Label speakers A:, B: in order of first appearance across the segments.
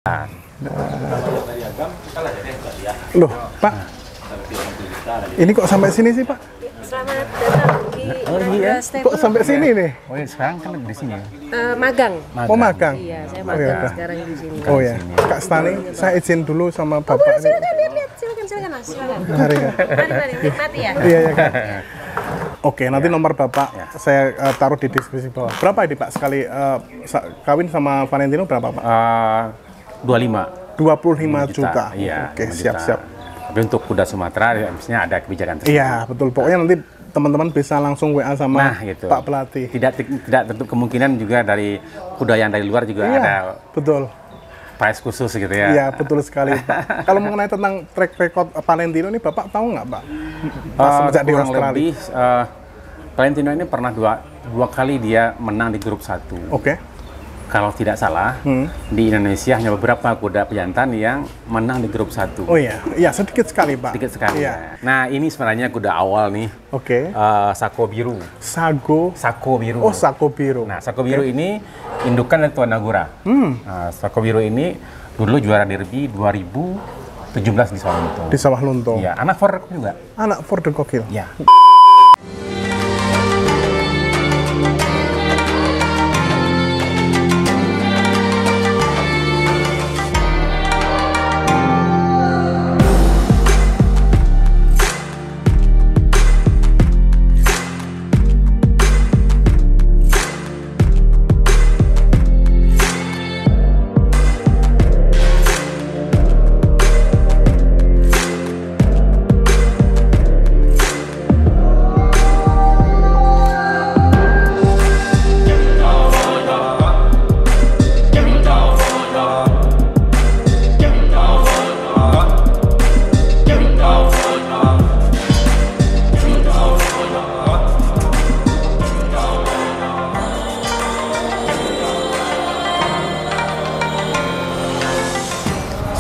A: Loh, Pak, ini kok sampai sini sih, Pak?
B: Selamat datang di Nagrah Stable.
A: Kok sampai sini nih?
C: Oh ya, sekarang kan di sini.
B: Magang.
A: Oh, magang?
B: Iya, saya
A: Oh, ya.
B: magang sekarang di sini.
A: Oh ya, Kak Stani, saya izin dulu sama Bapak.
B: Boleh, silakan lihat, silakan Mas, silakan.
A: Mari, Kak.
B: Mari, nikmati ya.
A: Iya, iya, Kak. Oke, nanti nomor Bapak saya taruh di deskripsi bawah. Berapa ini, Pak, sekali kawin sama Valentino berapa, Pak?
C: 25
A: juta.
C: Iya.
A: Oke,
C: 5 juta.
A: siap-siap.
C: Tapi untuk kuda Sumatera, ya, misalnya ada kebijakan tersebut.
A: Iya, betul. Pokoknya nanti teman-teman bisa langsung WA sama
C: gitu.
A: Pak Pelatih.
C: Tidak tentu kemungkinan juga dari kuda yang dari luar juga ada
A: betul.
C: price khusus gitu ya.
A: Iya, betul sekali, Pak. Kalau mengenai tentang track record Valentino ini, Bapak tahu nggak, Pak? Pas semenjak di
C: kurang
A: Australia.
C: lebih Valentino ini pernah dua kali dia menang di grup 1.
A: Oke.
C: Kalau tidak salah, di Indonesia hanya beberapa kuda pejantan yang menang di grup 1.
A: Oh iya, iya sedikit sekali, Pak.
C: Sedikit sekali.
A: Iya.
C: Ya. Nah, ini sebenarnya kuda awal nih.
A: Oke.
C: Sako Biru.
A: Sako
C: Biru.
A: Oh, Sako Biru.
C: Nah, Sako Biru ini indukan dari Tuan Nagura. Nah, Sako Biru ini dulu juara derby 2017 di Sawah Lunto.
A: Di Sawah Lunto.
C: Iya, anak Ford juga.
A: Anak Ford the Kokil.
C: Ya.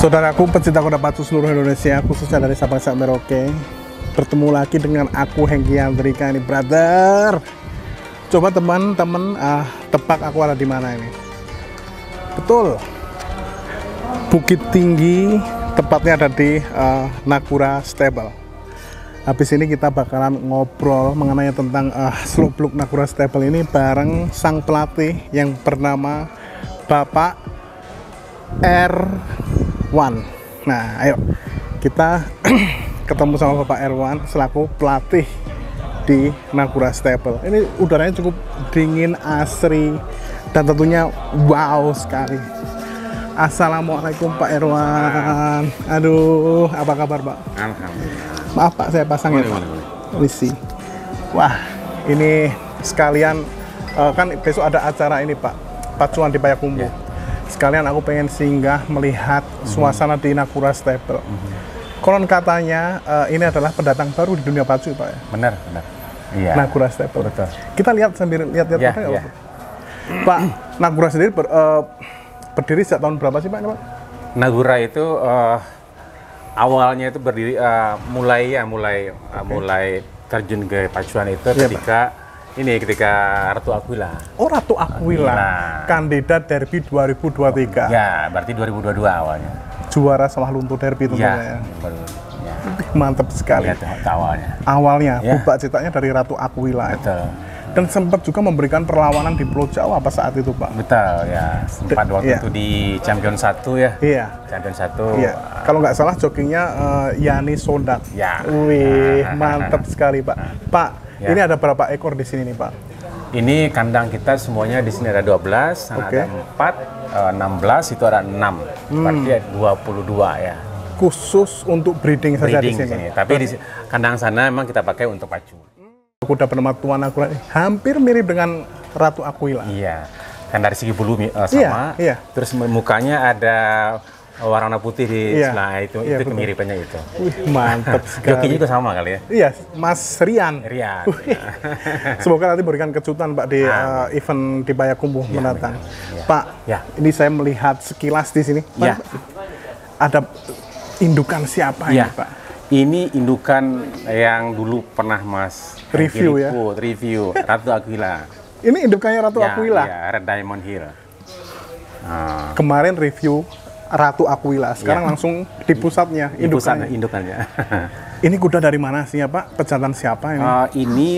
A: Saudaraku pecinta kuda pacu seluruh Indonesia, khususnya dari Sabang sampai Merauke, bertemu lagi dengan aku Hengki Andrika ini, brother. Coba teman-teman tebak aku ada di mana ini? Betul, Bukit Tinggi, tepatnya ada di Nagrah Stable. Habis ini kita bakalan ngobrol mengenai tentang seluk-beluk Nagrah Stable ini bareng sang pelatih yang bernama Bapak Erwan. Nah, ayo kita ketemu sama Bapak Erwan selaku pelatih di Nagrah Stable. Ini udaranya cukup dingin, asri, dan tentunya wow sekali. Assalamualaikum Pak Erwan. Aduh, apa kabar, Pak?
C: Alhamdulillah.
A: Maaf Pak, saya pasang ya, Pak. Misi. Wah, ini sekalian kan besok ada acara ini, Pak, pacuan di Payakumbuh. Sekalian aku pengen singgah melihat suasana di Nagrah Stable. Konon katanya ini adalah pendatang baru di dunia pacu, Pak ya?
C: Benar. Iya.
A: Nagrah Stable.
C: Betul.
A: Kita lihat sambil lihat-lihat
C: Ya,
A: apa ya,
C: ya.
A: Pak? Nagrah sendiri berdiri sejak tahun berapa sih, Pak?
C: Nagura itu awalnya itu berdiri mulai terjun ke pacuan itu ketika Ratu Aquila.
A: Oh, Ratu Aquila, kandidat Derby 2023.
C: Ya, berarti 2022 awalnya.
A: Juara Sawah Lunto Derby tentunya ya. Mantap sekali.
C: Lihat awalnya.
A: Awalnya,
C: Ya.
A: bubak cetaknya dari Ratu Aquila.
C: Betul.
A: Dan sempat juga memberikan perlawanan di Pulau Jawa apa saat itu, Pak?
C: Betul, ya. Sempat waktu itu di Champion 1 ya.
A: Iya.
C: Champion 1.
A: Iya. Kalau nggak salah joggingnya Yani Sondak.
C: Ya.
A: Wih, mantap sekali, Pak. Pak,
C: Ya.
A: ini ada berapa ekor di sini nih, Pak?
C: Ini kandang kita semuanya di sini ada 12, ada 4, 16, itu ada 6. Berarti 22 ya.
A: Khusus untuk breeding saja di
C: Breeding
A: sini.
C: Tapi di kandang sana memang kita pakai untuk pacu.
A: Kuda bernama Tuan Aquila hampir mirip dengan Ratu Aquila.
C: Iya. Kan dari segi bulu sama.
A: Iya.
C: Terus mukanya ada warna putih di
A: Iya.
C: sebelah itu
A: Iya, betul.
C: kemiripannya itu.
A: Wih, mantap sekali.
C: Jokinya juga sama kali ya.
A: Iya, Mas Rian.
C: Rian.
A: Semoga nanti berikan kejutan, Pak, di event di Payakumbuh mendatang.
C: Ya.
A: Pak,
C: Ya.
A: ini saya melihat sekilas di sini. Pak,
C: Ya.
A: ada indukan siapa
C: Ya.
A: ini, Pak?
C: Ini indukan yang dulu pernah Mas
A: Review ya?
C: Review Ratu Aquila.
A: Ini indukannya Ratu Aquila.
C: Ya, Red Diamond Hill.
A: Kemarin review Ratu Aquila. Sekarang
C: Iya.
A: langsung di pusatnya,
C: Di pusat
A: indukannya.
C: indukannya.
A: Ini kuda dari mana sih ya Pak? Pejantan siapa ini?
C: Ini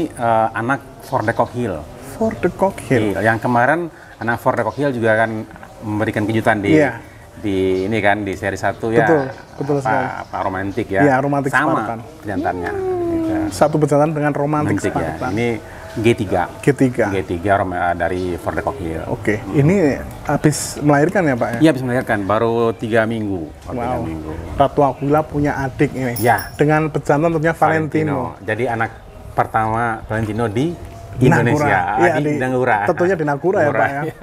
C: anak Ford de Kock Hill.
A: For the Cock Hill.
C: Yang kemarin anak Ford de Kock Hill juga kan memberikan kejutan di
A: Iya.
C: di ini kan di seri 1 ya.
A: Betul, betul sekali.
C: Apa romantik ya.
A: Iya, romantik
C: sama
A: Spartan.
C: pejantannya. Gitu.
A: Satu pejantan dengan romantik
C: Romantik ya.
A: Spartan.
C: Ini G3.
A: G3.
C: Dari Ford de Kock Hill.
A: Oke, ini habis melahirkan ya Pak ya?
C: Iya, bisa melahirkan baru 3 minggu. Baru 3
A: Wow.
C: minggu.
A: Ratu Aquila punya adik ini.
C: Ya.
A: Dengan pejantan tentunya Valentino.
C: Jadi anak pertama Valentino di Indonesia.
A: Iya,
C: Di Nagura.
A: Tentunya di Nagura ya Pak ya.
C: Iya.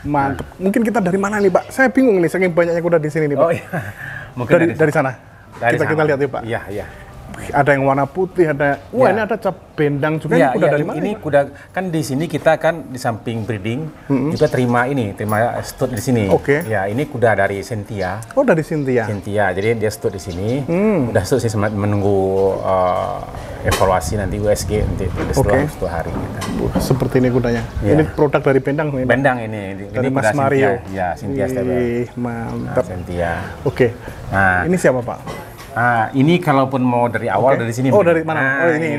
A: Mantap. Mungkin kita dari mana nih Pak? Saya bingung nih, saking banyaknya kuda di sini nih Pak.
C: Oh iya. Mungkin
A: dari sana.
C: Dari
A: kita
C: sana.
A: lihat ya Pak.
C: Iya, iya.
A: Ada yang warna putih, ada. Wah,
C: Iya.
A: ini ada cap bendang juga.
C: Iya,
A: Ini kuda
C: iya,
A: dari mana?
C: ini
A: nih, Pak?
C: kuda kan di sini kita kan di samping breeding juga terima stud di sini.
A: Oke.
C: Ya, ini kuda dari Cynthia.
A: Oh, dari Cynthia.
C: Cynthia, jadi dia stud di sini. Udah stud sih menunggu evaluasi nanti USG nanti
A: Oke.
C: setelah hari. Gitu.
A: Seperti ini kudanya.
C: Iya.
A: Ini produk dari bendang ini. Pak?
C: Bendang ini
A: Dari
C: kuda
A: Mas Mario.
C: Cynthia. Ya, Cynthia Stable.
A: Wih,
C: Nah,
A: mantap.
C: Cynthia.
A: Oke.
C: Nah,
A: Ini siapa Pak?
C: ini kalaupun mau dari awal
A: Oke.
C: dari sini.
A: Oh,
C: mungkin.
A: dari mana?
C: Nah,
A: Oh, ini.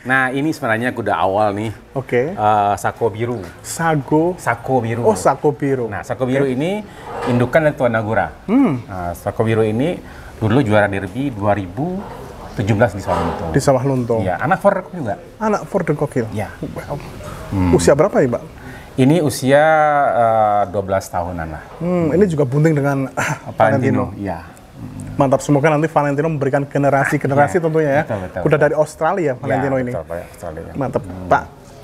C: Nah, ini sebenarnya kuda awal nih.
A: Oke.
C: Sako biru. Sako biru.
A: Oh, Sako biru.
C: Nah, Sako biru ini indukan dari Tuan Nagura. Nah, Sako biru ini dulu juara derby 2017 di Sawalunto.
A: Di Sawah Lunto.
C: Iya, anak Ford juga.
A: Anak Ford de Kock Hill.
C: Iya.
A: Wow. Usia berapa ya Pak?
C: Ini usia 12 tahunan lah.
A: Ini juga bunting dengan Valentino.
C: Iya.
A: Mantap, semoga nanti Valentino memberikan generasi-generasi
C: Iya,
A: tentunya ya.
C: betul.
A: Kuda dari Australia Valentino
C: Ya,
A: ini.
C: betul, Pak, Australia.
A: Mantap, Pak.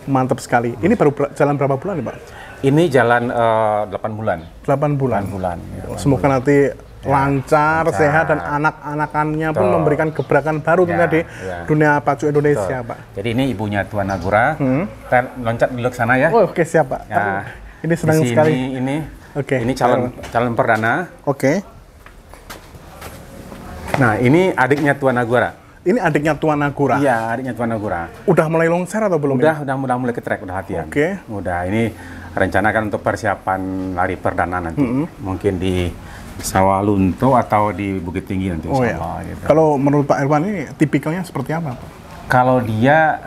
A: Mantap sekali. Ini baru jalan berapa bulan nih Pak?
C: Ini jalan 8 bulan.
A: 8 bulan.
C: 8 bulan. Ya.
A: Semoga nanti lancar, sehat, dan anak-anakannya pun
C: Betul.
A: memberikan gebrakan baru tentunya di
C: ya.
A: dunia pacu Indonesia, Pak.
C: Jadi ini ibunya Tuan Nagura. Kita loncat dulu ke sana ya.
A: Oh, oke, siap, Pak.
C: Ya,
A: Ini senang
C: di sini,
A: sekali.
C: Ini,
A: Oke.
C: ini calon perdana.
A: Oke.
C: Nah, ini adiknya Tuan Nagura.
A: Ini adiknya Tuan Nagura.
C: Iya, adiknya Tuan Nagura.
A: Udah mulai longser atau belum?
C: Udah mulai ke track, udah latihan.
A: Oke.
C: Udah, ini rencana kan untuk persiapan lari perdana nanti. Mungkin di Sawalunto atau di Bukit Tinggi nanti.
A: Oh
C: insya
A: ya.
C: Allah, gitu.
A: Kalau menurut Pak Irwan ini tipikalnya seperti apa, Pak?
C: Kalau dia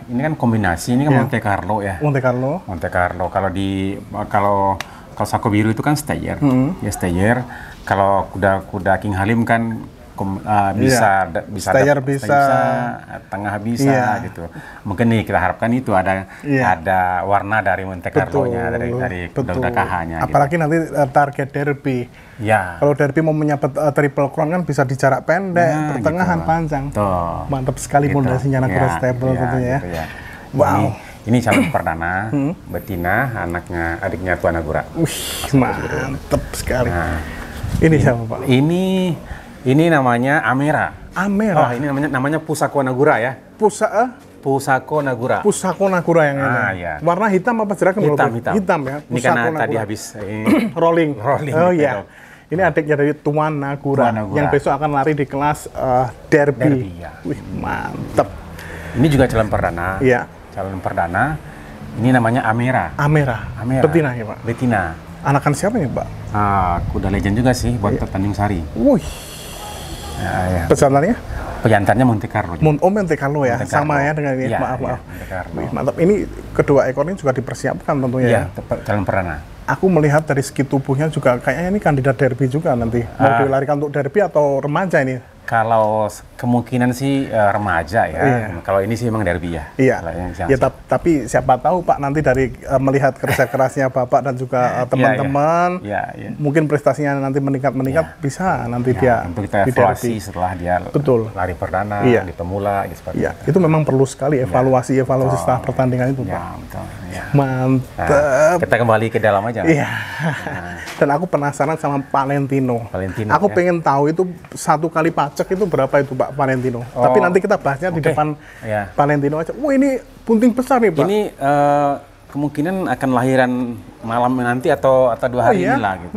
C: ini kan kombinasi, ini kan
A: Iya.
C: Monte Carlo ya.
A: Monte Carlo.
C: Monte Carlo. Kalau Sako biru itu kan stayer, ya stayer. Kalau kuda King Halim kan bisa
A: Stayer bisa.
C: tengah bisa
A: Iya.
C: gitu. Mungkin nih kita harapkan itu ada
A: Iya.
C: warna dari Monte Carlo-nya, dari kuda-kuda KH-nya.
A: Apalagi nanti target derby.
C: Gitu. Ya.
A: Kalau derby mau menyabet triple crown kan bisa di jarak pendek,
C: Nah,
A: pertengahan,
C: gitu.
A: panjang.
C: Tuh.
A: Mantap sekali
C: Gitu.
A: pondasinya Nagura Stable tentunya ya.
C: gitu ya.
A: Wow.
C: Ini calon perdana, betina, adiknya Tuan Nagura.
A: Wih, mantap sekali.
C: Nah,
A: Ini siapa, Pak?
C: ini namanya Amera.
A: Amera.
C: Oh, ini namanya Pusako Nagura ya. Pusako Nagura.
A: Pusako Nagura yang ini.
C: Iya.
A: Warna hitam apa cerah?
C: Hitam.
A: Hitam ya.
C: Ini
A: Pusako
C: karena
A: Nagura.
C: tadi habis ini.
A: rolling.
C: Rolling,
A: Oh
C: gitu.
A: iya. Ini adiknya dari Tuan Nagura,
C: Tuan Nagura.
A: yang besok akan lari di kelas derby.
C: Derby, ya.
A: Wih, mantap.
C: Ini juga calon perdana.
A: Iya.
C: Calon perdana. Ini namanya Amera.
A: Amera.
C: Amera.
A: Betina ya, Pak.
C: Betina.
A: Anakan siapa nih, Pak?
C: Kuda legend juga sih buat
A: Iya.
C: Tanjung Sari.
A: Wih,
C: Ya.
A: pesanannya?
C: Pejantannya Monte Carlo.
A: Monte Carlo ya,
C: Monte Carlo.
A: sama ya dengan ini.
C: Iya,
A: Maaf.
C: iya, Monte Carlo.
A: Wih, mantap. Ini kedua ekor ini juga dipersiapkan tentunya
C: Iya,
A: ya.
C: calon perdana.
A: Aku melihat dari segi tubuhnya juga kayaknya ini kandidat derby juga nanti. Mau dilarikan untuk derby atau remaja ini?
C: Kalau kemungkinan sih remaja ya.
A: Iya.
C: Kalau ini sih emang derby ya.
A: Iya.
C: Kalau yang
A: Ya, tapi siapa tahu Pak nanti dari melihat kerja kerasnya Bapak dan juga teman-teman,
C: Iya, iya.
A: mungkin prestasinya nanti meningkat bisa nanti dia
C: Tentu kita
A: di
C: evaluasi
A: derby.
C: setelah dia
A: Betul.
C: lari perdana,
A: Iya.
C: di pemula, gitu seperti
A: Iya,
C: itu.
A: itu memang perlu sekali evaluasi setelah pertandingan itu, Pak.
C: Ya, betul. Ya.
A: Mantap.
C: Nah, kita kembali ke dalam aja.
A: Iya. Dan aku penasaran sama Valentino.
C: Valentino,
A: Aku
C: ya.
A: pengen tahu itu satu kali pacek itu berapa itu Pak Valentino. Tapi nanti kita bahasnya di
C: oke.
A: depan
C: Ya.
A: Valentino aja. Wah, ini bunting besar nih, Pak.
C: Ini kemungkinan akan lahiran malam nanti atau 2 hari
A: iya?
C: inilah gitu.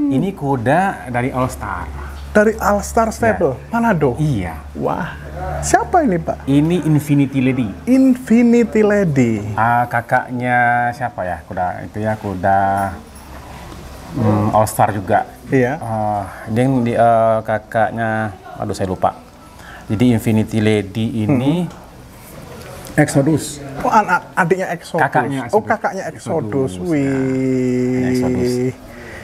C: Ini kuda dari All Star.
A: Dari All Star Stable, Manado.
C: Iya.
A: Wah, siapa ini Pak?
C: Ini Infinity Lady.
A: Infinity Lady.
C: Kakaknya siapa ya? Kuda itu ya kuda All Star juga.
A: Iya.
C: Dia kakaknya, aduh saya lupa. Jadi Infinity Lady ini Exodus.
A: Oh, adiknya Exodus.
C: Kakaknya
A: Oh, kakaknya Exodus.
C: Exodus,
A: Wih.
C: Exodus.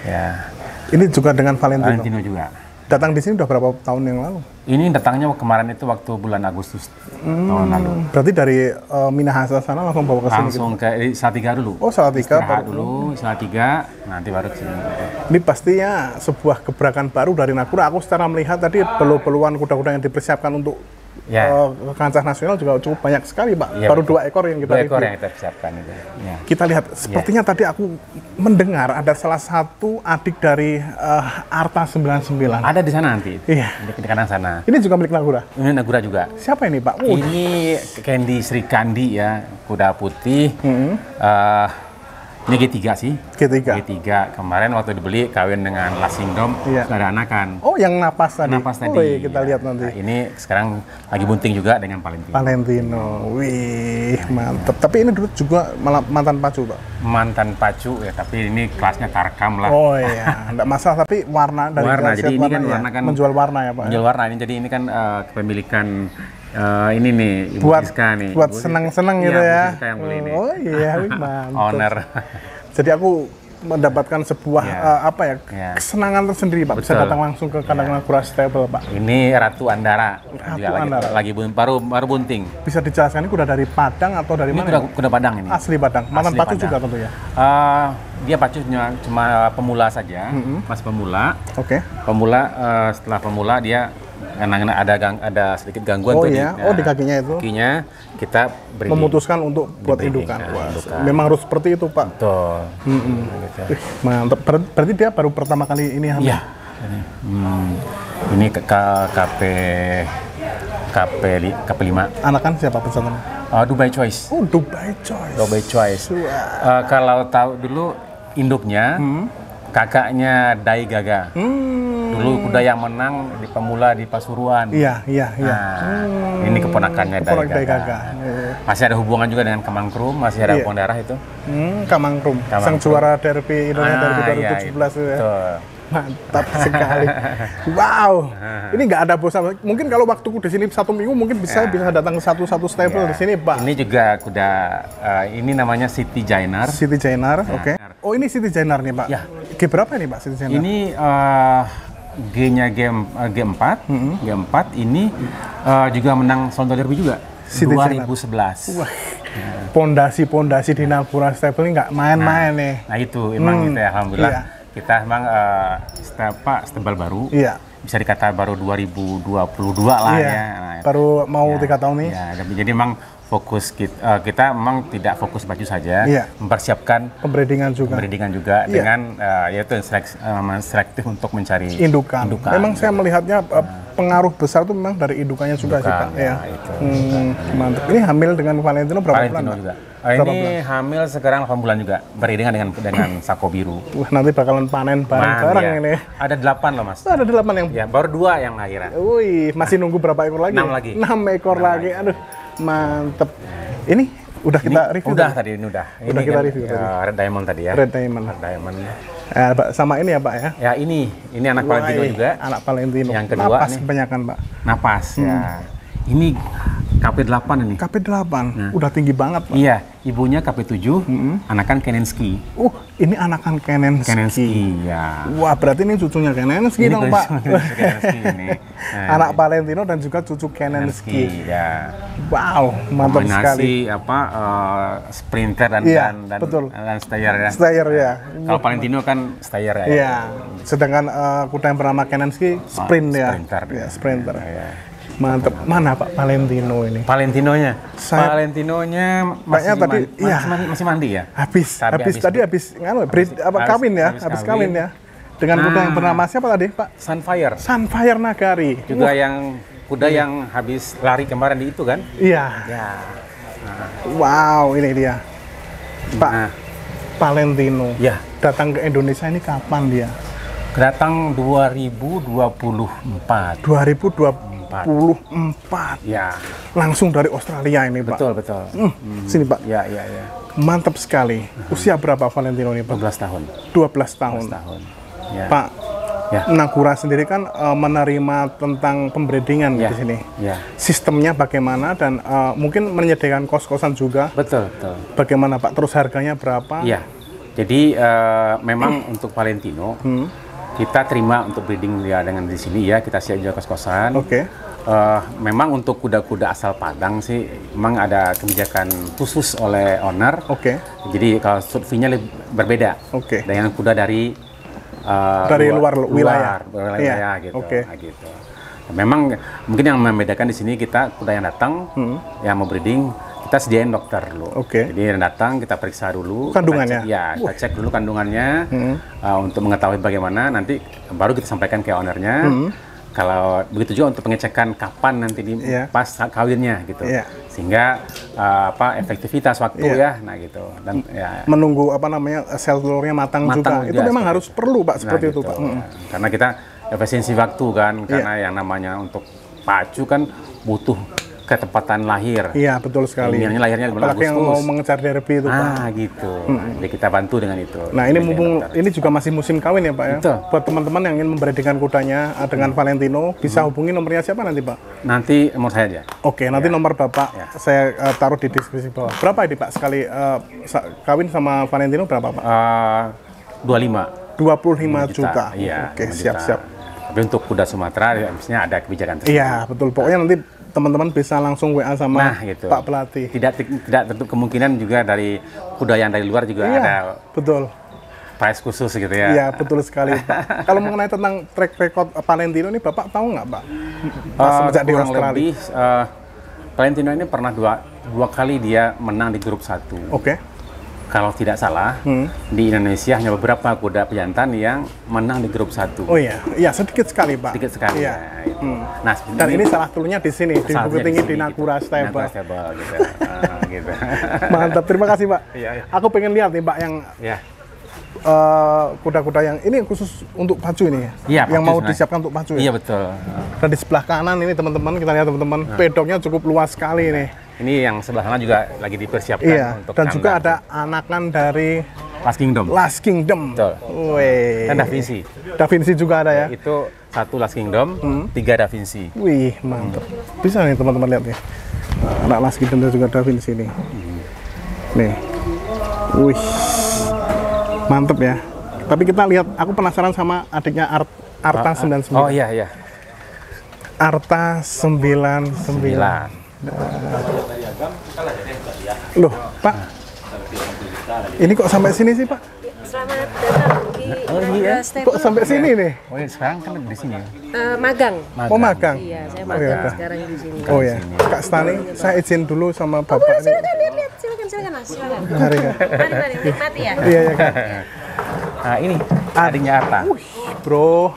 C: Ya.
A: Ini juga dengan Valentino.
C: Valentino juga.
A: Datang di sini udah berapa tahun yang lalu?
C: Ini datangnya kemarin itu waktu bulan Agustus tahun lalu.
A: Berarti dari Minahasa sana langsung bawa ke sini.
C: Langsung ke Salatiga dulu.
A: Oh, Salatiga.
C: Istirahat dulu, Salatiga, nanti baru ke sini.
A: Ini pastinya sebuah gebrakan baru dari Nakura. Aku secara melihat tadi belu-beluan kuda-kuda yang dipersiapkan untuk
C: Ya.
A: kancah nasional juga cukup banyak sekali, Pak.
C: Ya,
A: Baru
C: betul.
A: 2 ekor yang kita
C: 2 ekor
A: review.
C: yang kita siapkan itu. Ya.
A: Kita lihat, sepertinya tadi aku mendengar ada salah satu adik dari Arta 99.
C: Ada di sana nanti.
A: Iya.
C: Di kanan sana.
A: Ini juga milik Nakura.
C: Ini Nagura juga.
A: Siapa ini, Pak?
C: Ini Candy Sri Kandi ya, kuda putih. Ini G3 sih.
A: G3.
C: G3. Kemarin waktu dibeli kawin dengan Lasingdom,
A: Iya.
C: sudah ada anakan.
A: Oh, yang napas tadi.
C: Napas tadi.
A: Oh, iya, kita
C: Ya.
A: lihat nanti.
C: Nah, ini sekarang lagi bunting juga dengan Valentino.
A: Valentino. Wih, mantep. Tapi ini dulu juga malah mantan pacu, Pak.
C: Mantan pacu ya, tapi ini kelasnya tarkam lah.
A: Oh iya, enggak masalah, tapi warna dari
C: Warna,
A: khasiat
C: jadi ini kan
A: ya.
C: warna kan
A: menjual warna ya, Pak.
C: Menjual warna ini, jadi ini kan kepemilikan ini nih Ibu
A: Buat
C: Siska nih.
A: buat
C: Ibu Siska.
A: senang-senang
C: Iya,
A: gitu
C: Bu
A: ya.
C: Siska yang beli nih.
A: Oh iya, wih, mantap.
C: Owner.
A: Jadi aku mendapatkan sebuah
C: Ya. Ya.
A: kesenangan tersendiri, Pak. Bisa
C: Betul.
A: datang langsung ke kandang Nakura Stable, Pak.
C: Ini Ratu Andara.
A: Ratu
C: Juga
A: Andara.
C: baru bunting.
A: Bisa dijelaskan ini kuda dari Padang atau dari
C: Ini
A: mana?
C: kuda Padang ini.
A: Asli Padang. Mantan
C: Asli
A: pacu
C: Padang.
A: juga tentu ya.
C: Dia pacunya cuma pemula saja, mas pemula.
A: Oke.
C: Pemula setelah pemula dia karena ada sedikit gangguan
A: Oh
C: tuh
A: iya, di kakinya itu.
C: kakinya kita beri
A: Memutuskan untuk buat
C: diberi,
A: indukan.
C: ya,
A: Wah,
C: indukan.
A: memang harus seperti itu, Pak.
C: Betul. Gitu.
A: Wih, mantap. Berarti dia baru pertama kali ini hamil.
C: Iya. Ini KP 5.
A: Anakan siapa peserta?
C: Dubai Choice.
A: Oh, Dubai Choice.
C: Dubai Choice. Kalau tahu dulu induknya kakaknya Dai Gaga. Dulu kuda yang menang di pemula di Pasuruan.
A: Iya.
C: Nah, ini keponakannya Dai
A: Keponakan Dai
C: Gaga.
A: Gaga. Iya.
C: Masih ada hubungan juga dengan Kemangkrum, masih ada
A: Iya.
C: hubungan darah itu.
A: Kamangkrum, sang
C: Kamangkrum.
A: juara derby Indonesia derby
C: Iya,
A: 2017 itu ya.
C: betul.
A: Mantap sekali. Wow. Ini nggak ada bosan. Mungkin kalau waktuku di sini 1 minggu mungkin bisa datang ke satu stable
C: Iya.
A: di sini, Pak.
C: Ini juga kuda, ini namanya City Jainar.
A: City Jainar, oke. Oh, ini City Jainar nih, Pak.
C: Ya.
A: G berapa nih, Pak, City Jainar?
C: Ini G-nya G4, G4 ini juga menang Sonto Derby juga.
A: City
C: 2011.
A: Wah. Pondasi-pondasi di Nakura Stable ini nggak main-main nih.
C: Nah itu emang kita alhamdulillah
A: Iya.
C: kita emang stable baru.
A: Iya.
C: Bisa dikata baru 2022 lah
A: Iya.
C: ya. Nah,
A: Baru mau 3 tahun nih.
C: ya, jadi emang fokus kita memang tidak fokus baju saja,
A: Iya.
C: mempersiapkan
A: Pembreedingan juga.
C: pendidikan juga
A: Iya.
C: dengan yaitu selektif untuk mencari
A: Indukan. Memang saya melihatnya pengaruh besar itu memang dari indukannya juga sih, Pak.
C: ya,
A: Ya.
C: itu.
A: Mantap. Ini hamil dengan Valentino berapa bulan,
C: Valentino
A: Pak?
C: juga.
A: Berapa
C: Ini hamil sekarang 8 bulan juga, beriringan dengan Sako Biru.
A: Wah, nanti bakalan panen bareng-bareng
C: ya.
A: ini.
C: Ada 8 loh mas.
A: Ada 8 yang.
C: Ya baru 2 yang lahiran.
A: Wih, masih nunggu berapa ekor lagi?
C: 6 lagi.
A: 6 ekor lagi. Aduh, mantep. Ini udah kita review.
C: Udah
A: tadi?
C: tadi ini udah.
A: Udah
C: Ini
A: kita
C: kan,
A: review tadi.
C: Red Diamond tadi ya.
A: Red Diamond.
C: Red Diamond.
A: Pak, sama ini ya, Pak ya.
C: Ya ini anak Valentino
A: Wah,
C: juga.
A: Anak Valentino.
C: Yang kedua
A: Napas
C: nih.
A: kebanyakan, Pak.
C: Napas ya. Ini KP8 ini.
A: KP8. Udah tinggi banget, Pak.
C: Iya, ibunya KP7, anakan Kenensky.
A: Ini anakan Kenensky.
C: Kenensky ya.
A: Wah, berarti ini cucunya Kenensky dong, Pak.
C: Kenensky ini. Nah,
A: Anak Valentino dan juga cucu Kenensky.
C: Kenensky ya.
A: Wow, mantap sekali.
C: Kombinasi sprinter dan
A: Iya,
C: dan
A: betul.
C: dan stayer ya.
A: Stayer ya.
C: Kalau Valentino kan stayer ya.
A: Iya. Sedangkan kuda yang bernama Kenensky sprint ya.
C: Sprinter.
A: Ya, sprinter.
C: Ya.
A: Mantap. Mana Pak Valentino ini?
C: Valentinonya.
A: Saya-
C: Valentinonya
A: Kayaknya tadi, iya.
C: masih mandi ya.
A: Habis kawin ya, habis kawin ya. Dengan kuda yang bernama siapa tadi, Pak?
C: Sunfire.
A: Sunfire Nagari.
C: Juga yang kuda yang habis lari kemarin di itu kan?
A: Iya.
C: Ya.
A: Wow, ini dia. Pak
C: Nah,
A: Valentino.
C: ya.
A: Datang ke Indonesia ini kapan dia?
C: Datang 2024.
A: 2024.
C: Ya.
A: Langsung dari Australia ini, Pak.
C: Betul.
A: Sini, Pak.
C: Ya.
A: Mantap sekali. Usia berapa Valentino ini, Pak?
C: 12 tahun.
A: 12 tahun.
C: 12 tahun. Ya.
A: Pak,
C: Ya.
A: Nagura sendiri kan menerima tentang pembreedingan
C: Ya.
A: di sini.
C: Ya.
A: Sistemnya bagaimana dan mungkin menyediakan kos-kosan juga.
C: Betul, betul.
A: Bagaimana Pak? Terus harganya berapa?
C: Iya. Jadi memang untuk Valentino kita terima untuk breeding dia dengan di sini ya, kita siap juga kos-kosan.
A: Oke.
C: Memang untuk kuda-kuda asal Padang sih memang ada kebijakan khusus oleh owner.
A: Oke.
C: Jadi kalau fee-nya berbeda
A: Oke.
C: dengan kuda dari
A: Luar wilayah.
C: wilayah
A: Iya,
C: gitu.
A: oke.
C: Nah, gitu. Memang mungkin yang membedakan di sini kita kuda yang datang yang mau breeding kita sediain dokter dulu.
A: Oke.
C: Jadi yang datang kita periksa dulu
A: Kandungannya?
C: kita cek dulu kandungannya untuk mengetahui bagaimana, nanti baru kita sampaikan ke ownernya. Kalau begitu juga untuk pengecekan kapan nanti pas kawinnya gitu.
A: Iya.
C: Sehingga efektivitas waktu ya, nah gitu. Dan ya
A: Menunggu sel telurnya matang juga. Itu memang harus perlu Pak seperti itu
C: gitu.
A: Pak.
C: Karena kita efisiensi waktu kan, karena yang namanya untuk pacu kan butuh ketepatan lahir.
A: Iya, betul sekali.
C: Ini lahirnya bulan
A: Apalagi yang mau mengejar derby itu Pak.
C: Gitu. Jadi kita bantu dengan itu.
A: Nah, ini mumpung ini juga masih musim kawin ya Pak ya.
C: Betul.
A: Buat teman-teman yang ingin membreedingkan kudanya dengan Valentino, bisa hubungi nomornya siapa nanti Pak?
C: Nanti nomor saya aja.
A: Oke, nanti nomor Bapak saya taruh di deskripsi bawah. Berapa ini Pak sekali kawin sama Valentino berapa Pak?
C: 25
A: juta.
C: Iya.
A: Oke,
C: 5 juta.
A: siap-siap.
C: Tapi untuk kuda Sumatera ya harusnya ada kebijakan tersebut.
A: Iya, betul. Pokoknya nanti teman-teman bisa langsung WA sama
C: gitu.
A: Pak Pelatih.
C: Tidak tertutup kemungkinan juga dari kuda yang dari luar juga ada
A: betul.
C: price khusus gitu ya.
A: Iya, betul sekali Pak. Kalau mengenai tentang track record Valentino ini Bapak tahu nggak Pak? Sejak di
C: kurang
A: Australia.
C: lebih Valentino ini pernah dua kali dia menang di grup 1.
A: Oke.
C: Kalau tidak salah, di Indonesia hanya beberapa kuda pejantan yang menang di grup 1.
A: Oh iya, iya sedikit sekali Pak.
C: Sedikit sekali.
A: Iya.
C: Ya, gitu. Nah,
A: Dan ini salah satunya di sini, di Bukit Tinggi di Nagura Stable.
C: Nagura Stable gitu. Gitu.
A: Mantap, terima kasih Pak.
C: Iya, iya.
A: Aku pengen lihat nih Pak yang
C: Ya.
A: kuda-kuda yang ini khusus untuk pacu ini ya?
C: Iya,
A: yang
C: pacu
A: mau
C: sebenarnya.
A: disiapkan untuk pacu ya?
C: Iya betul.
A: Dan di sebelah kanan ini teman-teman, kita lihat teman-teman, pedoknya cukup luas sekali nih.
C: Ini yang sebelah sana juga lagi dipersiapkan
A: Iya,
C: untuk
A: dan juga
C: kandang.
A: ada anakan dari
C: Last Kingdom.
A: Last Kingdom.
C: Betul.
A: Wih.
C: Dan Da Vinci.
A: Da Vinci juga ada ya?
C: Itu 1 Last Kingdom, 3 Da Vinci.
A: Wih, mantap. Bisa nih teman-teman lihat nih. Anak Last Kingdom dan juga Da Vinci nih. Nih. Wih. Mantap ya. Tapi kita lihat, aku penasaran sama adiknya Arta 99.
C: Oh iya, iya.
A: Arta 99.
C: 9.
A: Loh, Pak. Ini kok sampai sini sih, Pak?
B: Selamat datang di Nagura Stable.
A: Kok sampai sini nih?
C: Oh iya, sekarang kan di sini.
B: Magang.
A: Oh, magang.
B: Iya, saya
A: Oh, iya.
B: magang sekarang di sini.
A: Oh ya, Kak Stani, saya izin dulu sama Bapak ini.
B: Silakan lihat, silakan Mas, silakan.
A: Mari, Kak.
B: Mari, nikmati ya.
A: Iya, ya, Kak.
C: Nah, ini adiknya Arta.
A: Wih, bro.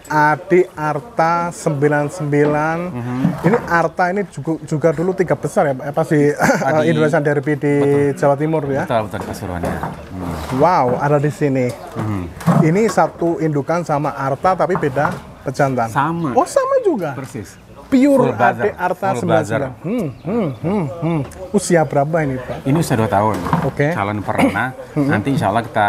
A: Adik Arta 99. Ini Arta ini juga dulu 3 besar ya, Pak? Pas di Indonesian Derby di Jawa Timur ya.
C: Betul, betul Pasuruannya.
A: Wow, ada di sini. Ini satu indukan sama Arta tapi beda pejantan.
C: Sama.
A: Oh, sama juga.
C: Persis.
A: Pure
C: Full blazer.
A: adik Arta
C: Full blazer.
A: 99. Usia berapa ini, Pak?
C: Ini usia 2 tahun.
A: Oke.
C: Calon perana. Nanti insya Allah kita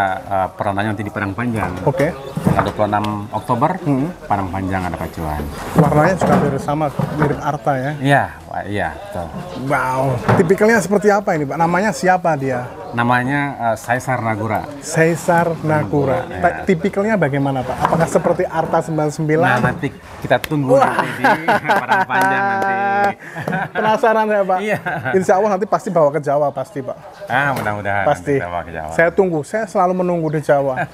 C: perananya nanti di Padang Panjang.
A: Oke.
C: Tanggal 26 Oktober, Padang Panjang ada pacuan.
A: Warnanya juga hampir sama, mirip Arta ya.
C: Iya, iya, betul.
A: Wow. Tipikalnya seperti apa ini, Pak? Namanya siapa dia?
C: Namanya Caesar Nagura.
A: Caesar Nagura. Tipikalnya bagaimana, Pak? Apakah seperti Arta 99?
C: Nah, nanti kita tunggu nanti di Padang Panjang nanti.
A: Penasaran ya, Pak?
C: Iya.
A: Insya Allah nanti pasti bawa ke Jawa, pasti, Pak.
C: Mudah-mudahan
A: Pasti.
C: nanti kita bawa ke Jawa.
A: Saya tunggu, saya selalu menunggu di Jawa.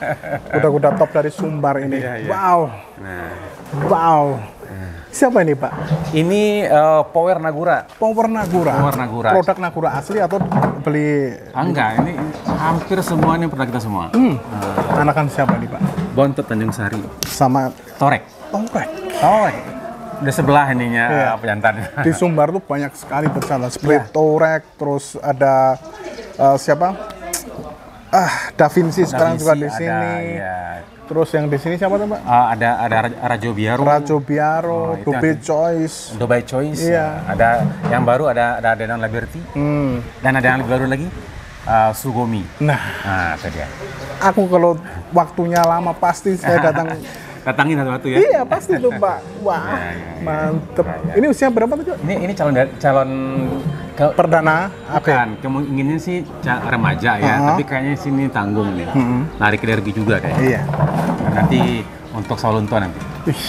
A: Kuda-kuda top dari Sumbar ini.
C: Iya, iya.
A: Wow.
C: Nah,
A: Wow. Siapa ini, Pak?
C: ini Power Nagura.
A: Power Nagura.
C: Power Nagura.
A: Produk Nagura asli atau beli
C: Enggak, ini hampir semuanya produk kita semua.
A: anakan siapa ini, Pak?
C: Bontot Tanjung Sari.
A: Sama
C: Torek.
A: Torek.
C: Torek. Di sebelah ininya
A: Iya.
C: pejantannya.
A: Di Sumbar tuh banyak sekali pejantan. Seperti Torek, terus ada siapa? Da Vinci sekarang juga di
C: Ada,
A: sini.
C: ya.
A: Terus yang di sini siapa tuh, Pak?
C: Ada Rajo Biaro.
A: Rajo Biaro,
C: itu
A: Dubai
C: ada.
A: Choice.
C: Dubai Choice.
A: Iya.
C: Ada yang baru ada Denon Liberty. Dan ada yang lebih baru lagi Sugomi.
A: Nah,
C: Nah, itu dia.
A: aku kalau waktunya lama pasti saya datang
C: datangin satu-satu ya.
A: Iya pasti tuh Pak. Wah,
C: Ya, ya.
A: mantep.
C: Ya, ya.
A: Ini usia berapa tuh?
C: Ini calon
A: Perdana apa?
C: bukan, kemungkinannya sih remaja ya, tapi kayaknya sini tanggung nih. Lari ke derby juga kayaknya.
A: Iya.
C: Nanti untuk Sawalunto nanti.
A: Ih,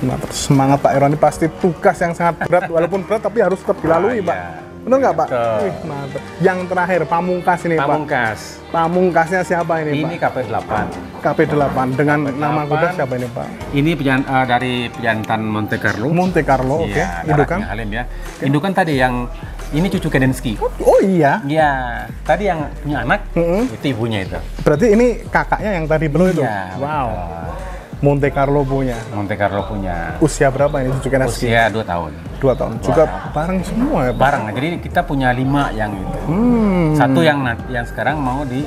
A: mantap. Semangat Pak Irwan, ini pasti tugas yang sangat berat, walaupun berat tapi harus tetap dilalui Pak.
C: Iya.
A: Benar nggak Pak?
C: Betul.
A: Wih, mantap. Yang terakhir Pamungkas ini Pak.
C: Pamungkas.
A: Pamungkasnya siapa ini
C: Ini
A: Pak?
C: KP8.
A: KP8 dengan
C: KP8.
A: nama kuda siapa ini Pak?
C: Ini dari pejantan Monte Carlo.
A: Monte Carlo, oke.
C: Iya,
A: Indukan?
C: daratnya Halim ya. Indukan tadi yang ini cucu Kedensky.
A: Oh iya.
C: Iya, tadi yang punya anak itu ibunya itu.
A: Berarti ini kakaknya yang tadi belum itu?
C: Iya,
A: Wow.
C: betul.
A: Monte Carlo punya.
C: Monte Carlo punya
A: Usia berapa ini cucu Keneski?
C: usia 2 tahun.
A: 2 tahun. Juga bareng semua ya Pak?
C: Bareng, jadi kita punya 5 yang itu. Satu yang sekarang mau di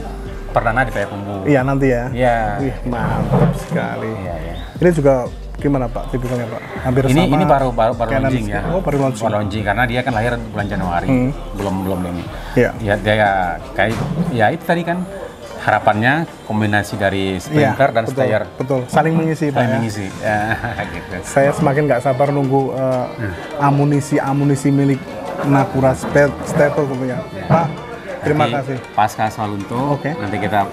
C: perdana di Payakumbuh.
A: Iya nanti ya.
C: Iya.
A: Wih, mantap sekali.
C: Iya, iya.
A: Ini juga gimana Pak tipikalnya Pak? Hampir
C: Ini
A: sama.
C: baru
A: Canon
C: launching ya.
A: Oh, baru launching.
C: Baru launching karena dia kan lahir bulan Januari. Belum ini.
A: Iya.
C: Ya dia kayak ya itu tadi kan harapannya kombinasi dari sprinter dan
A: betul,
C: stayer
A: betul. Saling mengisi Pak
C: saling
A: ya.
C: mengisi. Ya, gitu.
A: Saya semakin nggak sabar nunggu amunisi milik Nakura Staple tentunya. Pak, terima
C: Nanti
A: kasih.
C: Pasca Sawalunto,
A: Oke.
C: nanti kita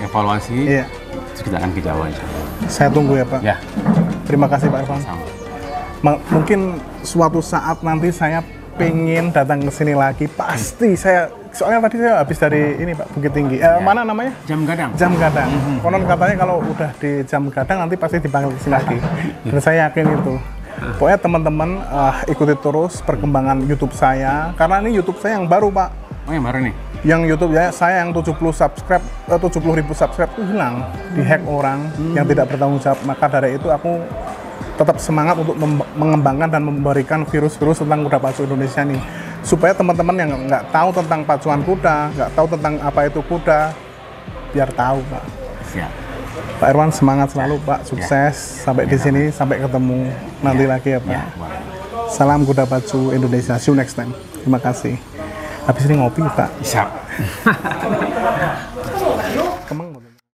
C: evaluasi,
A: Iya.
C: terus kita akan ke Jawa insya Allah.
A: Saya tunggu ya Pak.
C: Ya,
A: Terima kasih Pak Irfan.
C: sama.
A: Mungkin suatu saat nanti saya pengen datang ke sini lagi. Pasti saya, soalnya tadi saya habis dari ini Pak, Bukit Tinggi. Mana namanya?
C: Jam gadang.
A: Jam Gadang. Konon katanya kalau udah di Jam Gadang nanti pasti dipanggil ke sini lagi. Dan saya yakin itu. Pokoknya teman-teman ikuti terus perkembangan YouTube saya, karena ini YouTube saya yang baru Pak.
C: Oh yang baru nih.
A: Yang YouTube ya, saya yang 70.000 subscribe itu hilang, dihack orang yang tidak bertanggung jawab. Maka dari itu aku tetap semangat untuk mengembangkan dan memberikan virus-virus tentang kuda pacu Indonesia nih, supaya teman-teman yang nggak tahu tentang pacuan kuda, nggak tahu tentang apa itu kuda, biar tahu Pak.
C: Siap.
A: Pak Irwan semangat selalu Pak, sukses sampai di sini, sampai ketemu nanti lagi ya Pak.
C: Ya, boleh.
A: Salam kuda pacu Indonesia, see you next time. Terima kasih. Habis ini ngopi Pak.
C: Siap.